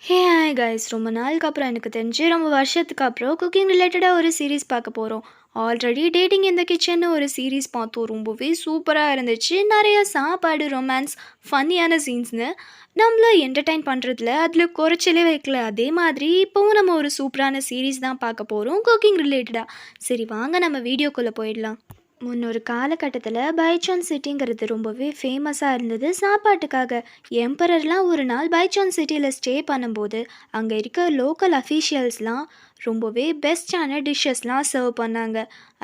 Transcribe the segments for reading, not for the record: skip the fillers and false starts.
Hey hi guys, ரொம்ப நாளுக்கு அப்புறம் எனக்கு தெரிஞ்சு ரொம்ப வருஷத்துக்கு அப்புறம் குக்கிங் ரிலேட்டடாக ஒரு சீரீஸ் பார்க்க போகிறோம். ஆல்ரெடி டேட்டிங் இந்த கிச்சன்னு ஒரு சீரீஸ் பார்த்தோம். ரொம்பவே சூப்பராக இருந்துச்சு. நிறைய சாப்பாடு, ரொமான்ஸ், ஃபன்னியான சீன்ஸ்னு நம்மள என்டர்டைன் பண்ணுறதுல அதில் குறைச்சலே வைக்கல. அதே மாதிரி இப்போவும் நம்ம ஒரு சூப்பரான சீரீஸ் தான் பார்க்க போகிறோம் குக்கிங் ரிலேட்டடாக. சரி வாங்க நம்ம வீடியோக்குள்ளே போயிடலாம். முன்னொரு காலகட்டத்தில் பைச்சான் சிட்டிங்கிறது ரொம்பவே ஃபேமஸாக இருந்தது சாப்பாட்டுக்காக. எம்பரர்லாம் ஒரு நாள் பைச்சான் சிட்டியில் ஸ்டே பண்ணும்போது அங்கே இருக்க லோக்கல் அஃபீஷியல்ஸ்லாம் ரொம்பவே பெஸ்டான டிஷ்ஷஸ்லாம் சர்வ் பண்ணாங்க.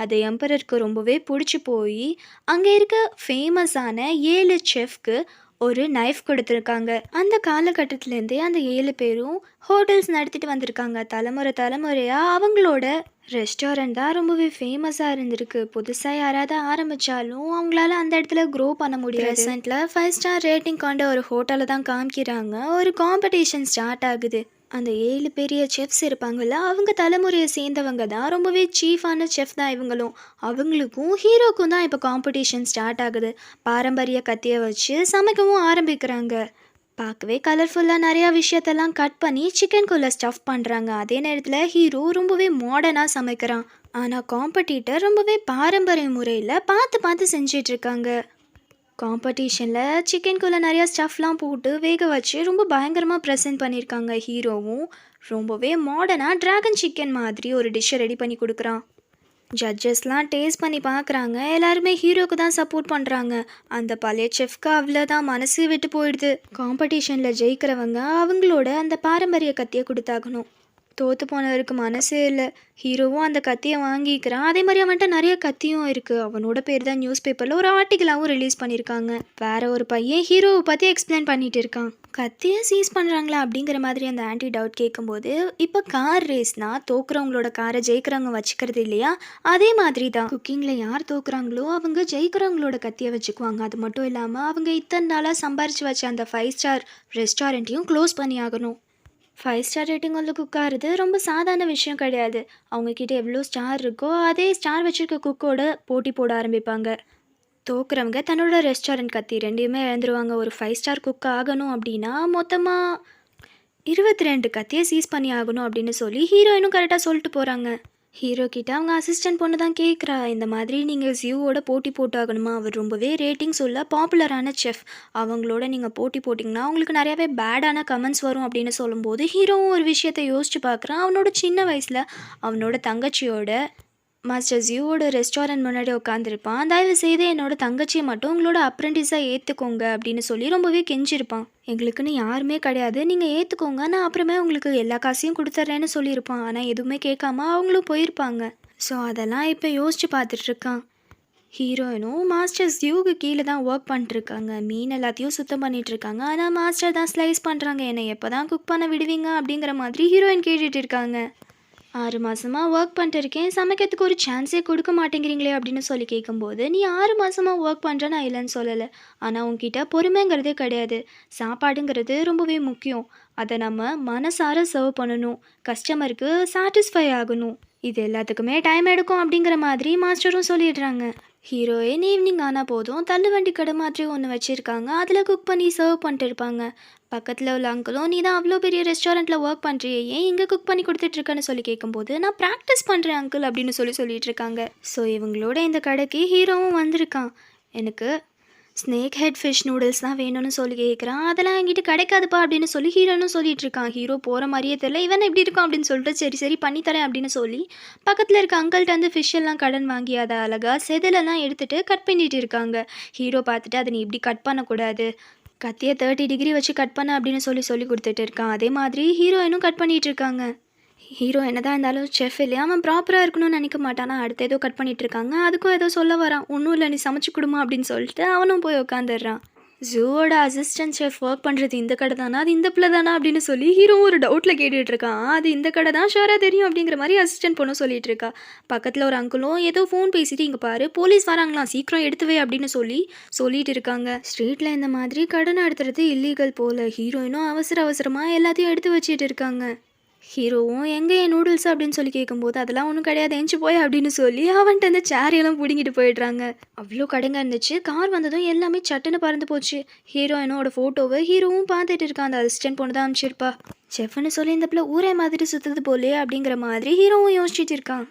அது எம்பரருக்கு ரொம்பவே பிடிச்சி போய் அங்கே இருக்க ஃபேமஸான 7 செஃப்க்கு ஒரு நைஃப் கொடுத்துருக்காங்க. அந்த காலகட்டத்திலேருந்தே அந்த 7 பேரும் ஹோட்டல்ஸ் நடத்திட்டு வந்திருக்காங்க. தலைமுறை தலைமுறையாக அவங்களோட ரெஸ்டாரண்ட் தான் ரொம்பவே ஃபேமஸாக இருந்திருக்கு. புதுசாக யாராவது ஆரம்பித்தாலும் அவங்களால அந்த இடத்துல க்ரோ பண்ண முடியாது. ப்ரெசென்ட்டில் 5 ஸ்டார் ரேட்டிங் கொண்ட ஒரு ஹோட்டலை தான் காமிக்கிறாங்க. ஒரு காம்படிஷன் ஸ்டார்ட் ஆகுது. அந்த 7 பெரிய செஃப்ஸ் இருப்பாங்கள்ல, அவங்க தலைமுறையை சேர்ந்தவங்க தான். ரொம்பவே சீஃபான செஃப் தான் இவங்களும். அவங்களுக்கும் ஹீரோக்கும் தான் இப்போ காம்படிஷன் ஸ்டார்ட் ஆகுது. பாரம்பரிய கத்தியை வச்சு சமைக்கவும் ஆரம்பிக்கிறாங்க. பார்க்கவே கலர்ஃபுல்லாக நிறையா விஷயத்தெல்லாம் கட் பண்ணி சிக்கனுக்குள்ளே ஸ்டஃப் பண்ணுறாங்க. அதே நேரத்தில் ஹீரோ ரொம்பவே மாடர்னாக சமைக்கிறான். ஆனால் காம்படிட்டர் ரொம்பவே பாரம்பரிய முறையில் பார்த்து பார்த்து செஞ்சிட்ருக்காங்க. காம்படிஷனில் சிக்கனுக்குள்ளே நிறையா ஸ்டஃப்லாம் போட்டு வேக வச்சு ரொம்ப பயங்கரமாக ப்ரெசென்ட் பண்ணியிருக்காங்க. ஹீரோவும் ரொம்பவே மாடர்னாக ட்ராகன் சிக்கன் மாதிரி ஒரு டிஷ்ஷை ரெடி பண்ணி கொடுக்குறான். ஜட்ஜஸ்லாம் டேஸ்ட் பண்ணி பார்க்குறாங்க. எல்லாருமே ஹீரோக்கு தான் சப்போர்ட் பண்ணுறாங்க. அந்த பழைய செஃப்க்கு அவ்வளோதான் மனசு விட்டு போயிடுது. காம்படிஷனில் ஜெயிக்கிறவங்க அவங்களோட அந்த பாரம்பரிய கத்தியை கொடுத்தாகணும். தோற்று போனவருக்கு மனசே இல்லை. ஹீரோவும் அந்த கத்தியை வாங்கிக்கிறான். அதே மாதிரி அவன்கிட்ட நிறைய கத்தியும் இருக்குது. அவனோட பேர் தான் நியூஸ் பேப்பரில் ஒரு ஆர்டிக்கலாகவும் ரிலீஸ் பண்ணியிருக்காங்க. வேற ஒரு பையன் ஹீரோவை பற்றி எக்ஸ்பிளைன் பண்ணிட்டு இருக்கான். கத்தியை சீஸ் பண்ணுறாங்களா அப்படிங்கிற மாதிரி அந்த ஆன்டி டவுட் கேட்கும்போது, இப்போ கார் ரேஸ்னால் தோக்குறவங்களோட காரை ஜெயிக்கிறவங்க வச்சுக்கிறது இல்லையா, அதே மாதிரி தான் குக்கிங்கில் யார் தோக்குறாங்களோ அவங்க ஜெயிக்கிறவங்களோட கத்தியை வச்சுக்குவாங்க. அது மட்டும் இல்லாமல் அவங்க இத்தனை நாளாக சம்பாரித்து வச்ச அந்த 5 ஸ்டார் ரெஸ்டாரண்ட்டையும் க்ளோஸ் பண்ணி ஆகணும். 5 ஸ்டார் ரேட்டிங் உள்ள குக் ஆகிறது ரொம்ப சாதாரண விஷயம் கிடையாது. அவங்கக்கிட்ட எவ்வளோ ஸ்டார் இருக்கோ அதே ஸ்டார் வச்சுருக்க குக்கோட போட்டி போட ஆரம்பிப்பாங்க. தோக்குறவங்க தன்னோட ரெஸ்டாரண்ட் கத்தி ரெண்டையுமே இழந்துருவாங்க. ஒரு 5 ஸ்டார் குக் ஆகணும் அப்படின்னா மொத்தமாக 22 கத்தியை சீஸ் பண்ணி ஆகணும் அப்படின்னு சொல்லி ஹீரோயினும் கரெக்டாக சொல்லிட்டு போகிறாங்க. ஹீரோ கிட்ட அவங்க அசிஸ்டன்ட் பொண்ணு தான் கேட்குறா, இந்த மாதிரி நீங்கள் ஜியோவோட போட்டி போட்டாகணுமா, அவர் ரொம்பவே ரேட்டிங்ஸ் உள்ள பாப்புலரான செஃப், அவங்களோட நீங்கள் போட்டி போட்டிங்கன்னா உங்களுக்கு நிறையாவே பேடான கமெண்ட்ஸ் வரும் அப்படின்னு சொல்லும்போது ஹீரோவும் ஒரு விஷயத்தை யோசிச்சு பார்க்குறான். அவனோட சின்ன வயசில் அவனோட தங்கச்சியோட மாஸ்டர் ஜியோவோட ரெஸ்டாரண்ட் முன்னாடி உட்காந்துருப்பான். தயவு செய்து என்னோட தங்கச்சியை மட்டும் உங்களோட அப்ரெண்டிஸாக ஏற்றுக்கோங்க அப்படின்னு சொல்லி ரொம்பவே கெஞ்சிருப்பான். எங்களுக்குன்னு யாருமே கிடையாது, நீங்கள் ஏற்றுக்கோங்க, நான் அப்புறமே உங்களுக்கு எல்லா காசையும் கொடுத்துட்றேன்னு சொல்லியிருப்பான். ஆனால் எதுவுமே கேட்காம அவங்களும் போயிருப்பாங்க. ஸோ அதெல்லாம் இப்போ யோசிச்சு பார்த்துட்ருக்கான். ஹீரோயினும் மாஸ்டர் ஜியோவுக்கு கீழே தான் ஒர்க் பண்ணிட்டுருக்காங்க. மீன் எல்லாத்தையும் சுத்தம் பண்ணிகிட்ருக்காங்க. ஆனால் மாஸ்டர் தான் ஸ்லைஸ் பண்ணுறாங்க. என்னை எப்போ தான் குக் பண்ண விடுவீங்க அப்படிங்கிற மாதிரி ஹீரோயின் கேட்டுட்டு இருக்காங்க. 6 மாதமாக ஒர்க் பண்ணிட்டு இருக்கேன், சமைக்கிறதுக்கு ஒரு சான்ஸே கொடுக்க மாட்டேங்கிறீங்களே அப்படின்னு சொல்லி கேட்கும்போது, நீ 6 மாதமாக ஒர்க் பண்ணுற நான் இல்லைன்னு சொல்லலை. ஆனால் உங்ககிட்ட பொறுமைங்கிறதே கிடையாது. சாப்பாடுங்கிறது ரொம்பவே முக்கியம். அதை நம்ம மனசார சர்வ் பண்ணணும். கஸ்டமருக்கு சாட்டிஸ்ஃபை ஆகணும். இது எல்லாத்துக்குமே டைம் எடுக்கும் அப்படிங்கிற மாதிரி மாஸ்டரும் சொல்லிடுறாங்க. ஹீரோயின் ஈவினிங் ஆனால் போதும் தள்ளுவண்டி கடை மாதிரி ஒன்று வச்சுருக்காங்க. அதில் குக் பண்ணி சர்வ் பண்ணிட்டு இருப்பாங்க. பக்கத்தில் உள்ள அங்கிளும், நீ தான் அவ்வளோ பெரிய ரெஸ்டாரண்ட்டில் ஒர்க் பண்ணுறியே, ஏன் இங்கே குக் பண்ணி கொடுத்துட்ருக்கன்னு சொல்லி கேட்கும்போது, நான் ப்ராக்டிஸ் பண்ணுறேன் அங்கிள் அப்படின்னு சொல்லிட்டு இருக்காங்க. ஸோ இவங்களோட இந்த கடைக்கு ஹீரோவும் வந்திருக்கான். எனக்கு ஸ்னேக் ஹெட் ஃபிஷ் நூடுல்ஸ் தான் வேணும்னு சொல்லி கேட்குறான். அதெல்லாம் என்கிட்ட கிடைக்காதுப்பா அப்படின்னு சொல்லி ஹீரோனும் சொல்லிட்டு இருக்கான். ஹீரோ போகிற மாதிரியே தெரியல, இவன் எப்படி இருக்கான் அப்படின்னு சொல்லிட்டு சரி சரி பண்ணித்தரேன் அப்படின்னு சொல்லி பக்கத்தில் இருக்க அங்கிள்கிட்ட வந்து ஃபிஷ் எல்லாம் கடன் வாங்கி அதை அழகாக செதிலெல்லாம் எடுத்துகிட்டு கட் பண்ணிட்டு இருக்காங்க. ஹீரோ பார்த்துட்டு அதை நீ இப்படி கட் பண்ணக்கூடாது, கத்தியை 30 டிகிரி வச்சு கட் பண்ண அப்படின்னு சொல்லி கொடுத்துட்டு இருக்கான். அதே மாதிரி ஹீரோயினும் கட் பண்ணிகிட்டு இருக்காங்க. ஹீரோ என்னதான் இருந்தாலும் செஃப் இல்லையா, அவன் ப்ராப்பராக இருக்கணும்னு நினைக்க மாட்டானா. அடுத்து ஏதோ கட் பண்ணிட்டு இருக்காங்க. அதுக்கும் ஏதோ சொல்ல வரான். ஒன்றும் இல்லை, நீ சமைச்சு கொடுமா அப்படின்னு சொல்லிட்டு அவனும் போய் உட்காந்துடுறான். ஜூவோட அசிஸ்டன்ட் செஃப் ஒர்க் பண்ணுறது இந்த கடை தானா, அது இந்த பிள்ளை தானா அப்படின்னு சொல்லி ஹீரோவும் ஒரு டவுட்டில் கேட்டுட்டு இருக்கான். அது இந்த கடை தான், ஷோராக தெரியும் அப்படிங்கிற மாதிரி அசிஸ்டன்ட் பொண்ணும் சொல்லிட்டு இருக்கா. பக்கத்தில் ஒரு அங்கிளும் ஏதோ ஃபோன் பேசிட்டு, இங்கே பாரு போலீஸ் வராங்களாம், சீக்கிரம் எடுத்துவே அப்படின்னு சொல்லிட்டு இருக்காங்க. ஸ்ட்ரீட்டில் இந்த மாதிரி கடை நடத்துறது இல்லீகல் போல. ஹீரோயினும் அவசரமாக எல்லாத்தையும் எடுத்து வச்சுட்டு இருக்காங்க. ஹீரோவும் எங்கே என் நூடுல்ஸ் அப்படின்னு சொல்லி கேட்கும்போது அதெல்லாம் ஒன்றும் கிடையாது எஞ்சி போய் அப்படின்னு சொல்லி அவன்கிட்ட அந்த சேரையெல்லாம் பிடிங்கிட்டு போயிடுறாங்க. அவ்வளோ கடுங்க இருந்துச்சு. கார் வந்ததும் எல்லாமே சட்டுன்னு பறந்து போச்சு. ஹீரோயினோட ஃபோட்டோவை ஹீரோவும் பார்த்துட்டு இருக்கான். அந்த அசிஸ்டன்ட் பொண்ணு தான் அனுப்பிச்சிருப்பா. செஃப்னு சொல்லி இந்த பிள்ளை ஊரே மாதிரி சுற்றுது போலே அப்படிங்கிற மாதிரி ஹீரோவும் யோசிச்சுட்டு இருக்கான்.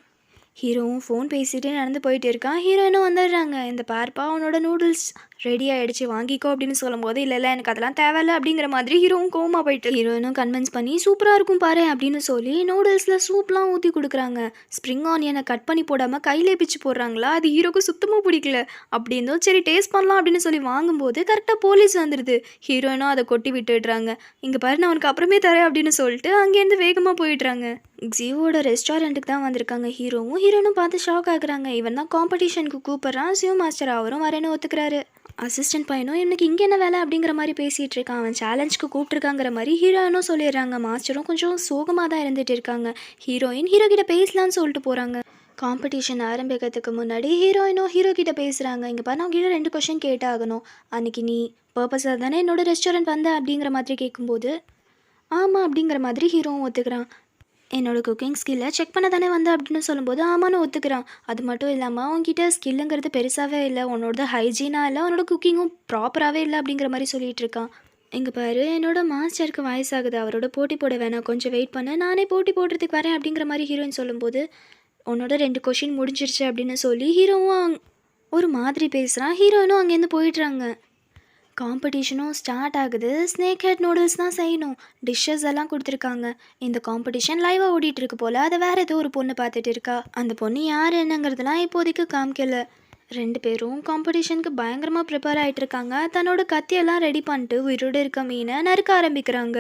ஹீரோவும் ஃபோன் பேசிகிட்டே நடந்து போயிட்டு இருக்கான். ஹீரோயினும் வந்துடுறாங்க. இந்த பார்ப்பா அவனோட நூடுல்ஸ் ரெடி ஆகிடுச்சு வாங்கிக்கோ அப்படின்னு சொல்லும்போது இல்லை எனக்கு அதெல்லாம் தேவையில்ல அப்படிங்கிற மாதிரி ஹீரோவும் கோமா போயிட்டு ஹீரோயினும் கன்வின்ஸ் பண்ணி சூப்பராக இருக்கும் பாரு அப்படின்னு சொல்லி நூடுல்ஸில் சூப்லாம் ஊற்றி கொடுக்குறாங்க. ஸ்ப்ரிங் ஆனியனை கட் பண்ணி போடாமல் கையிலே பிச்சு போடுறாங்களா, அது ஹீரோக்கு சுத்தமாக பிடிக்கல. அப்படி இருந்தும் சரி டேஸ்ட் பண்ணலாம் அப்படின்னு சொல்லி வாங்கும்போது கரெக்டாக போலீஸ் வந்துடுது. ஹீரோயினும் அதை கொட்டி விட்டுடுறாங்க. இங்கே பாரு நான் அவனுக்கு அப்புறமே தரேன் அப்படின்னு சொல்லிட்டு அங்கேருந்து வேகமாக போயிடுறாங்க. ஜியோட ரெஸ்டாரண்ட்டுக்கு தான் வந்திருக்காங்க. ஹீரோனும் பார்த்து ஷாக் ஆகுறாங்க. இவன் தான் காம்படிஷனுக்கு கூப்பிட்றான். ஜியோ மாஸ்டர் அவரும் வரேன்னு ஒத்துக்கிறாரு. அசிஸ்டன்ட் பையனும் இவனுக்கு இங்கே என்ன வேலை அப்படிங்கிற மாதிரி பேசிகிட்டு இருக்கான். அவன் சேலஞ்சுக்கு கூப்பிட்ருக்காங்கிற மாதிரி ஹீரோயினும் சொல்லிடுறாங்க. மாஸ்டரும் கொஞ்சம் சோகமாக தான் இருந்துகிட்டு இருக்காங்க. ஹீரோ கிட்ட பேசலான்னு சொல்லிட்டு போகிறாங்க. காம்படிஷன் ஆரம்பிக்கிறதுக்கு முன்னாடி ஹீரோ கிட்ட பேசுகிறாங்க. இங்கே பாரு நான் கிட்ட 2 கொஷின் கேட்டாகணும். அன்றைக்கி நீ பர்பஸாக தானே என்னோட ரெஸ்டாரண்ட் வந்த அப்படிங்கிற மாதிரி கேட்கும்போது ஆமாம் அப்படிங்கிற மாதிரி ஹீரோவும் ஒத்துக்கிறான். என்னோடய குக்கிங் ஸ்கில்லை செக் பண்ண தானே வந்தேன் அப்படின்னு சொல்லும்போது ஆமான்னு ஒத்துக்கிறான். அது மட்டும் இல்லாமல் அவங்ககிட்ட ஸ்கில்லுங்கிறது பெருசாகவே இல்லை, உன்னோட ஹைஜீனாக இல்லை, உன்னோட குக்கிங்கும் ப்ராப்பராகவே இல்லை அப்படிங்கிற மாதிரி சொல்லிகிட்டு இருக்கான். இங்கே பாரு என்னோட மாஸ்டருக்கு வயசாகுது, அவரோட போட்டி போட வேணாம், கொஞ்சம் வெயிட் பண்ண, நானே போட்டி போடுறதுக்கு வரேன் அப்படிங்கிற மாதிரி ஹீரோயின் சொல்லும்போது உன்னோட 2 கொஷின் முடிஞ்சிருச்சு அப்படின்னு சொல்லி ஹீரோவும் ஒரு மாதிரி பேசுகிறான். ஹீரோயினும் அங்கேருந்து போயிடுறாங்க. காம்படிஷனும் ஸ்டார்ட் ஆகுது. ஸ்னேக் ஹெட் நூடுல்ஸ் தான் செய்யணும். டிஷ்ஷஸ் எல்லாம் கொடுத்துருக்காங்க. இந்த காம்படிஷன் லைவாக ஓடிட்டு இருக்கு போல். அதை வேறு ஏதோ ஒரு பொண்ணு பார்த்துட்டு இருக்கா. அந்த பொண்ணு யார் என்னங்கிறதுலாம் இப்போதைக்கு காமிக்கல. 2 பேரும் காம்படிஷனுக்கு பயங்கரமாக ப்ரிப்பேர் ஆகிட்டு இருக்காங்க. தன்னோட கத்தியெல்லாம் ரெடி பண்ணிட்டு உயிரோடு இருக்க மீனை நறுக்க ஆரம்பிக்கிறாங்க.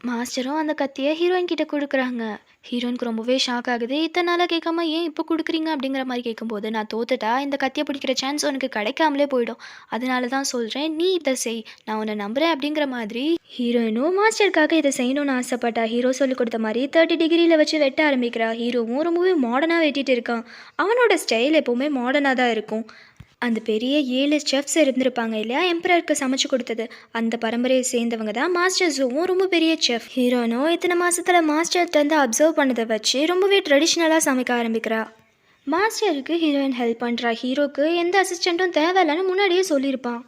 மாஸ்டரும் அந்த கத்தியை ஹீரோயின் கிட்ட கொடுக்குறாங்க. ஹீரோயினுக்கு ரொம்பவே ஷாக் ஆகுது. இத்தனை நாளாக கேட்காம ஏன் இப்போ கொடுக்குறீங்க அப்படிங்கிற மாதிரி கேட்கும்போது நான் தோத்துட்டா இந்த கத்தியை பிடிக்கிற சான்ஸ் உனக்கு கிடைக்காமலே போயிடும், அதனால தான் சொல்கிறேன் நீ இதை செய், நான் உன்னை நம்புகிறேன் அப்படிங்கிற மாதிரி ஹீரோயினும் மாஸ்டருக்காக இதை செய்யணும்னு ஆசைப்பட்டா. ஹீரோ சொல்லி கொடுத்த மாதிரி 30 டிகிரியில் வச்சு வெட்ட ஆரம்பிக்கிறா. ஹீரோவும் ரொம்பவே மாடர்னாக வெட்டிட்டு இருக்கான். அவனோட ஸ்டைல் எப்போவுமே மாடர்னாக தான் இருக்கும். அந்த பெரிய 7 செஃப்ஸ் இருந்திருப்பாங்க இல்லையா, எம்பரருக்கு சமைச்சு கொடுத்தது, அந்த பரம்பரையை சேர்ந்தவங்க தான் மாஸ்டர் ஜூவும் ரொம்ப பெரிய செஃப். ஹீரோயினும் இத்தனை மாதத்தில் மாஸ்டர்கிட்ட அப்சர்வ் பண்ணதை வச்சு ரொம்பவே ட்ரெடிஷ்னலாக சமைக்க ஆரம்பிக்கிறா. மாஸ்டருக்கு ஹீரோயின் ஹெல்ப் பண்ணுறா. ஹீரோக்கு எந்த அசிஸ்டண்ட்டும் தேவையில்லைன்னு முன்னாடியே சொல்லியிருப்பான்.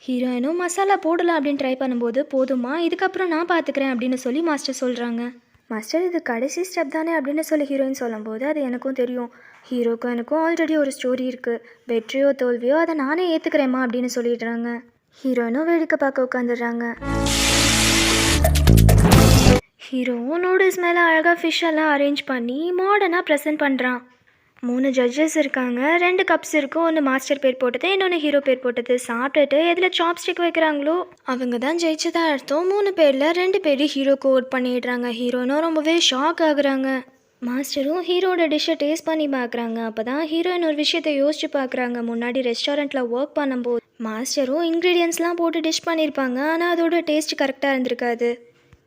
ஹீரோயினும் மசாலா போடலாம் அப்படின்னு ட்ரை பண்ணும்போது போதுமா, இதுக்கப்புறம் நான் பார்த்துக்கிறேன் அப்படின்னு சொல்லி மாஸ்டர் சொல்கிறாங்க. மாஸ்டர் இது கடைசி ஸ்டெப் தானே அப்படின்னு சொல்லி ஹீரோயின் சொல்லும்போது அது எனக்கும் தெரியும், ஹீரோக்கும் எனக்கும் ஆல்ரெடி ஒரு ஸ்டோரி இருக்குது, வெற்றியோ தோல்வியோ அதை நானே ஏற்றுக்கிறேம்மா அப்படின்னு சொல்லிடுறாங்க. ஹீரோயினும் வேடிக்கை பார்க்க உட்காந்துடுறாங்க. ஹீரோவும் நூடுல்ஸ் மேலே அழகாக ஃபிஷ் எல்லாம் அரேஞ்ச் பண்ணி மாடர்னாக ப்ரெசென்ட் பண்ணுறான். 3 ஜட்ஜஸ் இருக்காங்க. 2 கப்ஸ் இருக்கும். ஒன்று மாஸ்டர் பேர் போட்டது, இன்னொன்று ஹீரோ பேர் போட்டது. சாப்பிட்டுட்டு எதில் சாப்ஸ்டிக் வைக்கிறாங்களோ அவங்க தான் ஜெயிச்சதாக அர்த்தம். 3 பேரில் 2 பேர் ஹீரோக்கு ஓட் பண்ணிடுறாங்க. ஹீரோனும் ரொம்பவே ஷாக் ஆகுறாங்க. மாஸ்டரும் ஹீரோட டிஷ்ஷை டேஸ்ட் பண்ணி பார்க்குறாங்க. அப்போ தான் ஹீரோயின் ஒரு விஷயத்தை யோசிச்சு பார்க்குறாங்க. முன்னாடி ரெஸ்டாரண்ட்டில் ஒர்க் பண்ணும்போது மாஸ்டரும் இன்க்ரீடியன்ஸ்லாம் போட்டு டிஷ் பண்ணியிருப்பாங்க, ஆனால் அதோட டேஸ்ட் கரெக்டாக இருந்திருக்காது.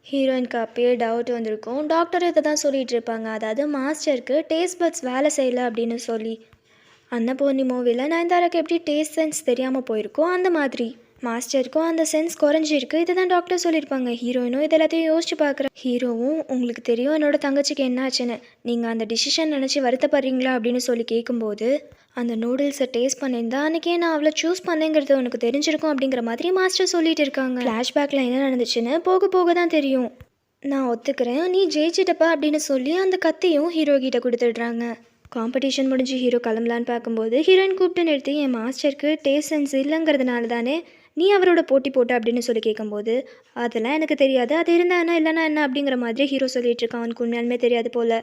ஹீரோயினுக்கு அப்பயே டவுட் வந்திருக்கும். டாக்டர் இதை தான் சொல்லிகிட்டு இருப்பாங்க, அதாவது மாஸ்டருக்கு டேஸ்ட் பட்ஸ் வேலை செய்யலை அப்படின்னு சொல்லி. அன்னபூர்ணி மூவியில் நயன்தாராக்கு எப்படி டேஸ்ட் சென்ஸ் தெரியாமல் போயிருக்கோ அந்த மாதிரி மாஸ்டருக்கும் அந்த சென்ஸ் குறைஞ்சிருக்கு. இதை தான் டாக்டர் சொல்லியிருப்பாங்க. ஹீரோயினும் இது எல்லாத்தையும் யோசிச்சு பார்க்குறேன். ஹீரோவும் உங்களுக்கு தெரியும் என்னோட தங்கச்சிக்கு என்ன ஆச்சுன்னு, நீங்கள் அந்த டிசிஷன் நினச்சி வருத்தப்படுறீங்களா அப்படின்னு சொல்லி கேட்கும்போது அந்த நூடுல்ஸை டேஸ்ட் பண்ணியிருந்தா அன்றைக்கே நான் அவளை சூஸ் பண்ணேங்கிறது உனக்கு தெரிஞ்சிருக்கும் அப்படிங்கிற மாதிரி மாஸ்டர் சொல்லிட்டு இருக்காங்க. ஃப்ளாஷ்பேக்கில் என்ன நடந்துச்சுன்னு போக போக தான் தெரியும். நான் ஒத்துக்கிறேன், நீ ஜெயிச்சிட்டப்பா அப்படின்னு சொல்லி அந்த கத்தியும் ஹீரோ கிட்ட கொடுத்துடுறாங்க. காம்படிஷன் முடிஞ்சு ஹீரோ கிளம்பலான்னு பார்க்கும்போது ஹீரோயின் கூப்பிட்டு நிறுத்தி, என் மாஸ்டருக்கு டேஸ்ட் சென்ஸ் இல்லைங்கிறதுனால தானே நீ அவரோட போட்டி போட்ட அப்படின்னு சொல்லி கேட்கும்போது அதெல்லாம் எனக்கு தெரியாது, அது இருந்தா என்ன இல்லைனா என்ன அப்படிங்கிற மாதிரி ஹீரோ சொல்லிட்டு இருக்கான். அவனுக்கு உண்மையாலுமே தெரியாது போல்.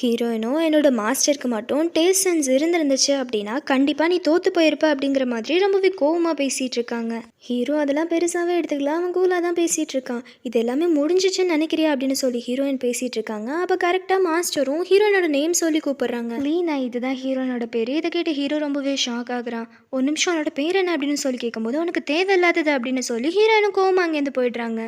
ஹீரோயினும் என்னோட மாஸ்டருக்கு மட்டும் டேஸ்ட் சென்ஸ் இருந்துருந்துச்சு அப்படின்னா கண்டிப்பாக நீ தோற்று போயிருப்ப அப்படிங்கிற மாதிரி ரொம்பவே கோவமாக பேசிகிட்டு இருக்காங்க. ஹீரோ அதெல்லாம் பெருசாகவே எடுத்துக்கலாம், அவன் கூலாக தான் பேசிகிட்டு இருக்கான். இது எல்லாமே முடிஞ்சிச்சுன்னு நினைக்கிறியா அப்படின்னு சொல்லி ஹீரோயின் பேசிகிட்டு இருக்காங்க. அப்போ கரெக்டாக மாஸ்டரும் ஹீரோயினோட நேம் சொல்லி கூப்பிட்றாங்க. லீனா, இதுதான் ஹீரோனோட பேர். இதை கேட்டு ஹீரோ ரொம்பவே ஷாக் ஆகுறான். ஒரு நிமிஷம் அவனோட பேர் என்ன அப்படின்னு சொல்லி கேட்கும்போது உனக்கு தேவையில்லாதது அப்படின்னு சொல்லி ஹீரோயினும் கோவமாக அங்கேருந்து போயிடுறாங்க.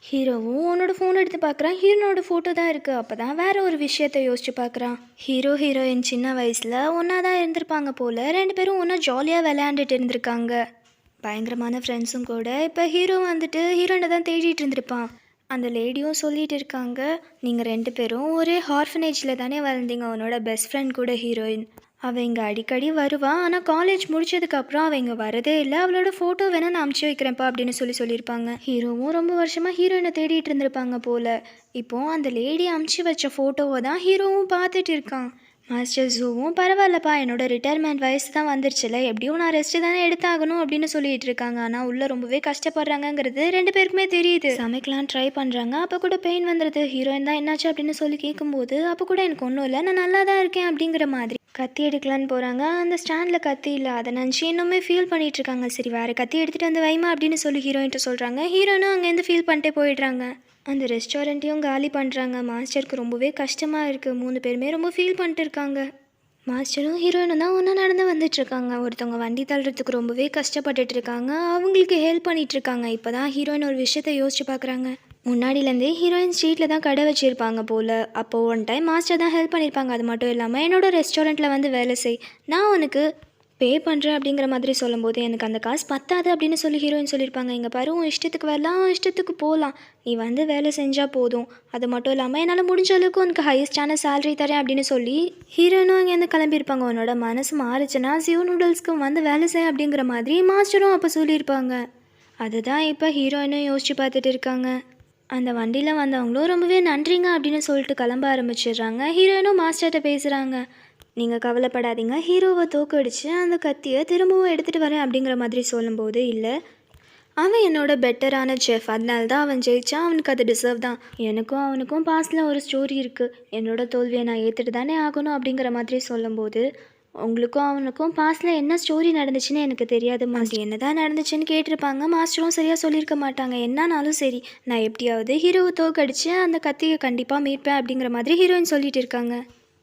ஹீரோவும் உன்னோட ஃபோன் எடுத்து பார்க்குறான். ஹீரோனோட ஃபோட்டோ தான் இருக்குது. அப்போ தான் வேற ஒரு விஷயத்தை யோசிச்சு பார்க்குறான். ஹீரோயின் சின்ன வயசில் ஒன்றா தான் இருந்திருப்பாங்க போல். 2 பேரும் ஒன்றா ஜாலியாக விளையாண்டுட்டு இருந்திருக்காங்க, பயங்கரமான ஃப்ரெண்ட்ஸும் கூட. இப்போ ஹீரோ வந்துட்டு ஹீரோயினை தான் தேடிட்டு இருந்திருப்பான். அந்த லேடியும் சொல்லிட்டு இருக்காங்க, "நீங்கள் 2 பேரும் ஒரே ஆர்ஃபனேஜில் தானே வளர்ந்தீங்க. உன்னோட பெஸ்ட் ஃப்ரெண்ட் கூட ஹீரோயின். அவ இங்க அடிக்கடி வருவா. ஆனா காலேஜ் முடிச்சதுக்கப்புறம் அவ இங்க வரதே இல்ல. அவளோட ஃபோட்டோ வேணா நான் அனுப்பிச்சு வைக்கிறேன்ப்பா" அப்படின்னு சொல்லியிருப்பாங்க. ஹீரோவும் ரொம்ப வருஷமா ஹீரோயினை தேடிட்டு இருந்திருப்பாங்க போல. இப்போ அந்த லேடி அனுப்பிச்சு வச்ச ஃபோட்டோவை தான் ஹீரோவும் பார்த்துட்டு இருக்கான். மாஸ்டர் ஜூவும் பரவாயில்லப்பா, என்னோட ரிட்டையர்மெண்ட் வயசு தான் வந்துருச்சுல, எப்படியும் நான் ரெஸ்ட் தானே எடுத்தாகணும் அப்படின்னு சொல்லிட்டு இருக்காங்க. ஆனால் உள்ள ரொம்பவே கஷ்டப்படுறாங்கங்கிறது 2 பேருக்குமே தெரியுது. சமைக்கலாம் ட்ரை பண்ணுறாங்க. அப்போ கூட பெயின் வந்துடுது. ஹீரோயின் தான் என்னாச்சு அப்படின்னு சொல்லி கேட்கும்போது, அப்போ கூட எனக்கு ஒன்றும் இல்லை, நான் நல்லா தான் இருக்கேன் அப்படிங்கிற மாதிரி கத்தி எடுக்கலான்னு போகிறாங்க. அந்த ஸ்டாண்டில் கத்தி இல்லை. அதை நினச்சி இன்னுமே ஃபீல் பண்ணிட்டு இருக்காங்க. சரி வேறு கத்தி எடுத்துகிட்டு வந்து வைமா அப்படின்னு சொல்லி ஹீரோயின்ட்டு சொல்கிறாங்க. ஹீரோயினும் அங்கேருந்து ஃபீல் பண்ணிட்டே போயிடுறாங்க. அந்த ரெஸ்டாரண்ட்டையும் காலி பண்ணுறாங்க. மாஸ்டருக்கு ரொம்பவே கஷ்டமாக இருக்குது. 3 பேருமே ரொம்ப ஃபீல் பண்ணிட்டு இருக்காங்க. மாஸ்டரும் ஹீரோயினும் தான் ஒன்றா நடந்து வந்துட்டுருக்காங்க. ஒருத்தவங்க வண்டி தள்ளுறதுக்கு ரொம்பவே கஷ்டப்பட்டுட்டு இருக்காங்க. அவங்களுக்கு ஹெல்ப் பண்ணிட்டு இருக்காங்க. இப்போ தான் ஹீரோயின் ஒரு விஷயத்த யோசிச்சு பார்க்குறாங்க. முன்னாடியிலேருந்தே ஹீரோயின் ஸ்ட்ரீட்டில் தான் கடை வச்சுருப்பாங்க போல். அப்போது ஒன் டைம் மாஸ்டர் தான் ஹெல்ப் பண்ணியிருப்பாங்க. அது மட்டும் இல்லாமல் என்னோட ரெஸ்டாரண்ட்டில் வந்து வேலை செய், நான் உனக்கு பே பண்ணுறேன் அப்படிங்கிற மாதிரி சொல்லும்போது, எனக்கு அந்த காசு பத்தாது அப்படின்னு சொல்லி ஹீரோயின் சொல்லியிருப்பாங்க. இங்கே பாரு, உன் இஷ்டத்துக்கு வரலாம், உன் இஷ்டத்துக்கு போகலாம், நீ வந்து வேலை செஞ்சால் போதும், அது மட்டும் இல்லாமல் என்னால் முடிஞ்ச அளவுக்கு உனக்கு ஹையஸ்டான சேலரி தரேன் அப்படின்னு சொல்லி ஹீரோயினும் அங்கேருந்து கிளம்பியிருப்பாங்க. உன்னோட மனசு மாறுச்சுன்னா ஜியோ நூடுல்ஸ்க்கு வந்து வேலை செய் அப்படிங்கிற மாதிரி மாஸ்டரும் அப்போ சொல்லியிருப்பாங்க. அதுதான் இப்போ ஹீரோயினும் யோசிச்சு பார்த்துட்டு இருக்காங்க. அந்த வண்டியில் வந்தவங்களும் ரொம்பவே நன்றிங்க அப்படின்னு சொல்லிட்டு கிளம்ப ஆரம்பிச்சிடுறாங்க. ஹீரோயினும் மாஸ்டர்கிட்ட பேசுகிறாங்க. நீங்கள் கவலைப்படாதீங்க, ஹீரோவை தோக்கடிச்சு அந்த கத்தியை திரும்பவும் எடுத்துகிட்டு வரேன் அப்படிங்கிற மாதிரி சொல்லும்போது, இல்லை, அவன் என்னோட பெட்டரான செஃப், அதனால தான் அவன் ஜெயிச்சான், அவனுக்கு அது டிசர்வ் தான். எனக்கும் அவனுக்கும் பாஸ்டில் ஒரு ஸ்டோரி இருக்குது, என்னோட தோல்வியை நான் ஏற்றுட்டு தானே ஆகணும் அப்படிங்கிற மாதிரி சொல்லும்போது, உங்களுக்கும் அவனுக்கும் பாஸ்டில் என்ன ஸ்டோரி நடந்துச்சுன்னு எனக்கு தெரியாது மாஸ்டர், என்ன தான் நடந்துச்சுன்னு கேட்டிருப்பாங்க. மாஸ்டரும் சரியாக சொல்லியிருக்க மாட்டாங்க. என்னன்னாலும் சரி, நான் எப்படியாவது ஹீரோவை தோக்கடிச்சு அந்த கத்தியை கண்டிப்பாக மீட்பேன் அப்படிங்கிற மாதிரி ஹீரோயின் சொல்லிட்டு இருக்காங்க.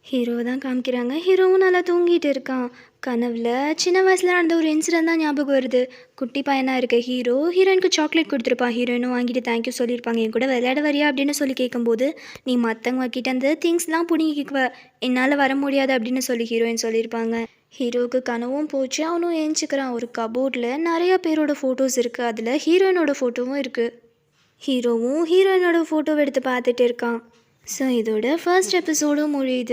ஹீரோவை தான் காமிக்கிறாங்க. ஹீரோவும் நல்லா தூங்கிட்டு இருக்கான். கனவுல சின்ன வயசில் நடந்த ஒரு இன்சிடென்ட் தான் ஞாபகம் வருது. குட்டி பையனாக இருக்க ஹீரோ ஹீரோயினுக்கு சாக்லேட் கொடுத்துருப்பான். ஹீரோயினும் வாங்கிட்டு தேங்க்யூ சொல்லியிருப்பாங்க. என் கூட விளையாட வரியா அப்படின்னு சொல்லி கேட்கும்போது, நீ மற்றவங்க கிட்ட அந்த திங்ஸ்லாம் பிடிங்கிக்குவ, என்னால் வர முடியாது அப்படின்னு சொல்லி ஹீரோயின் சொல்லியிருப்பாங்க. ஹீரோவுக்கு கனவும் போச்சு. அவனும் ஏஞ்சிக்கிறான். ஒரு கபோர்டில் நிறையா பேரோட ஃபோட்டோஸ் இருக்குது. அதில் ஹீரோயினோட ஃபோட்டோவும் இருக்குது. ஹீரோவும் ஹீரோயினோட ஃபோட்டோவை எடுத்து பார்த்துட்டு இருக்கான். ஸோ இதோட ஃபர்ஸ்ட் எபிசோடும் முடியுது.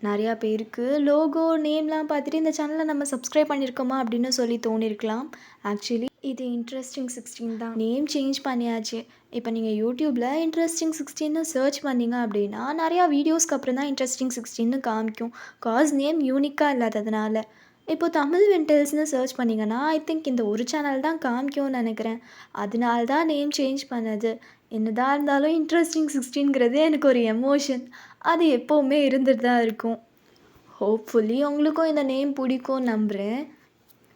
நிறையா பேருக்கு லோகோ நேம்லாம் பார்த்துட்டு இந்த சேனலை நம்ம சப்ஸ்கிரைப் பண்ணியிருக்கோமா அப்படின்னு சொல்லி தோணியிருக்கலாம். ஆக்சுவலி இது இன்ட்ரெஸ்டிங் 16 தான். நேம் சேஞ்ச் பண்ணியாச்சு. இப்போ நீங்கள் யூடியூப்பில் இன்ட்ரெஸ்டிங் 16ன்னு சர்ச் பண்ணிங்க அப்படின்னா நிறையா வீடியோஸ்க்கு அப்புறம் தான் இன்ட்ரெஸ்டிங் 16ன்னு காமிக்கும். காஸ் நேம் யூனிக்காக இல்லாததுனால. இப்போ தமிழ் விண்டல்ஸ்னு சர்ச் பண்ணிங்கன்னா ஐ திங்க் இந்த ஒரு சேனல் தான் காமிக்கும்னு நினைக்கிறேன். அதனால தான் நேம் சேஞ்ச் பண்ணது. என்னதான் இருந்தாலும் இன்ட்ரெஸ்டிங் 16ங்கிறது எனக்கு ஒரு எமோஷன். அது எப்போவுமே இருந்துட்டு தான் இருக்கும். ஹோப்ஃபுல்லி உங்களுக்கும் இந்த நேம் பிடிக்கும்னு நம்புகிறேன்.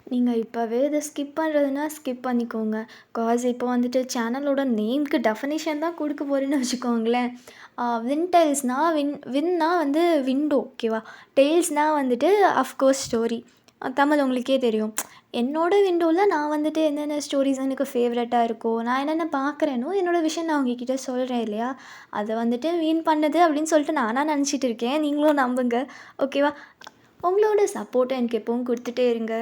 நீங்கள் இப்போவே இதை ஸ்கிப் பண்ணுறதுனா ஸ்கிப் பண்ணிக்கோங்க. காஸ் இப்போ வந்துட்டு சேனலோட நேம்க்கு டெஃபனிஷன் தான் கொடுக்க போகிறேன்னு வச்சுக்கோங்களேன். வின்டெயில்ஸ்னால் வின்னா வந்து விண்டோ, ஓகேவா? டெய்ல்ஸ்னால் வந்துட்டு அஃப்கோர்ஸ் ஸ்டோரி. தமிழ் உங்களுக்கே தெரியும். என்னோட விண்டோவில் நான் வந்துட்டு என்னென்ன ஸ்டோரிஸ் எனக்கு ஃபேவரட்டாக இருக்கோ, நான் என்னென்ன பார்க்குறேனோ, என்னோடய விஷயம் நான் உங்ககிட்ட சொல்கிறேன் இல்லையா? அதை வந்துட்டு வீண் பண்ணுது அப்படின்னு சொல்லிட்டு நானாக நினச்சிட்டு இருக்கேன். நீங்களும் நம்புங்க, ஓகேவா? உங்களோட சப்போர்ட்டை எனக்கு எப்பவும் கொடுத்துட்டே இருங்க.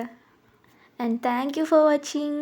அண்ட் தேங்க்யூ ஃபார் வாட்சிங்.